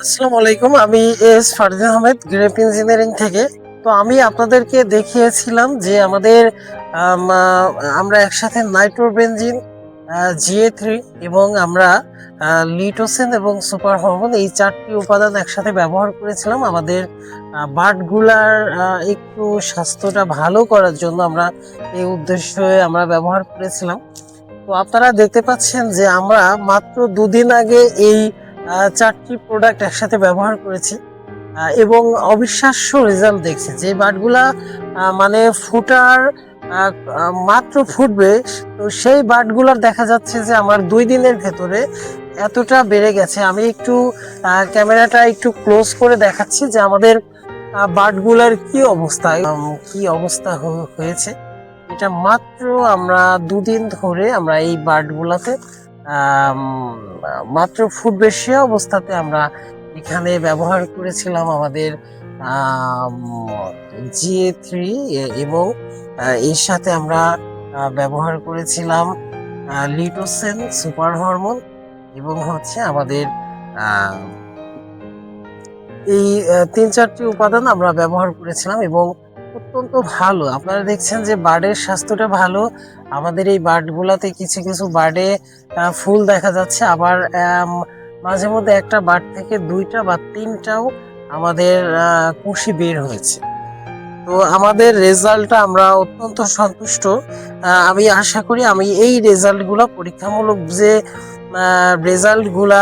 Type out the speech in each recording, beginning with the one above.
আসসালামু আলাইকুম। আমি ফারদিন আহমেদ, গ্রেপ ইঞ্জিনিয়ারিং থেকে। তো আমি আপনাদেরকে দেখিয়েছিলাম যে আমাদের আমরা একসাথে নাইট্রোবেনজিন, GA3 এবং আমরা লিটোসিন এবং সুপার হরমোন এই 4টি উপাদান একসাথে ব্যবহার করেছিলাম আমাদের বাটগুলার একটু স্বাস্থ্যটা ভালো করার জন্য। আমরা এই উদ্দেশ্যে আমরা ব্যবহার করেছিলাম। তো আপনারা দেখতে পাচ্ছেন যে আমরা মাত্র 2 দিন আগে এই 4টি প্রোডাক্ট একসাথে ব্যবহার করেছি এবং অবিশ্বাস্য রেজাল্ট দেখছি। যে বাটগুলা মানে ফুটার মাত্র ফুটবে, তো সেই বাটগুলার দেখা যাচ্ছে যে আমার 2 দিনের ভেতরে এতটা বেড়ে গেছে। আমি একটু ক্যামেরাটা একটু ক্লোজ করে দেখাচ্ছি যে আমাদের বাটগুলার কি অবস্থা হয়েছে। এটা মাত্র আমরা 2 দিন ধরে আমরা এই বার্ডগুলাতে মাত্র ফুটবে সে অবস্থাতে আমরা এখানে ব্যবহার করেছিলাম আমাদের GA3 এবং এর সাথে আমরা ব্যবহার করেছিলাম লিটোসেন, সুপার হরমোন এবং হচ্ছে আমাদের এই 3-4টি উপাদান আমরা ব্যবহার করেছিলাম এবং অত্যন্ত ভালো। আপনারা দেখছেন যে বার্ডের স্বাস্থ্যটা ভালো। আমাদের এই বার্ডগুলাতে কিছু কিছু বার্ডে ফুল দেখা যাচ্ছে, আবার মাঝে মধ্যে একটা বার্ড থেকে 2টা বা 3টাও আমাদের কুশি বের হয়েছে। তো আমাদের রেজাল্টটা আমরা অত্যন্ত সন্তুষ্ট। আমি আশা করি আমি এই রেজাল্টগুলো পরীক্ষামূলক যে রেজাল্টগুলা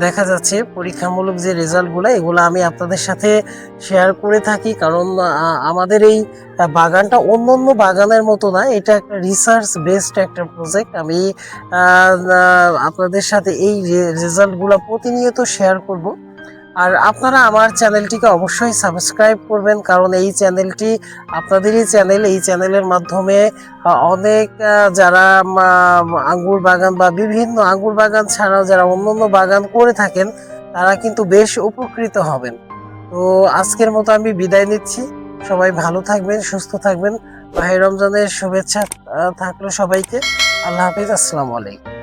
দেখা যাচ্ছে, পরীক্ষামূলক যে রেজাল্টগুলো এগুলো আমি আপনাদের সাথে শেয়ার করে থাকি। কারণ আমাদের এই বাগানটা অন্য বাগানের মতো না, এটা একটা রিসার্চ বেসড একটা প্রজেক্ট। আমি আপনাদের সাথে এই রেজাল্টগুলো প্রতিনিয়ত শেয়ার করব। আর আপনারা আমার চ্যানেলটিকে অবশ্যই সাবস্ক্রাইব করবেন, কারণ এই চ্যানেলটি আপনাদেরই চ্যানেল। এই চ্যানেলের মাধ্যমে অনেক যারা আঙ্গুর বাগান বা বিভিন্ন আঙ্গুর বাগান ছাড়াও যারা অন্যান্য বাগান করে থাকেন তারা কিন্তু বেশ উপকৃত হবেন। তো আজকের মতো আমি বিদায় নিচ্ছি। সবাই ভালো থাকবেন, সুস্থ থাকবেন। মাহে রমজানের শুভেচ্ছা থাকলো সবাইকে। আল্লাহ হাফিজ, আসসালামু আলাইকুম।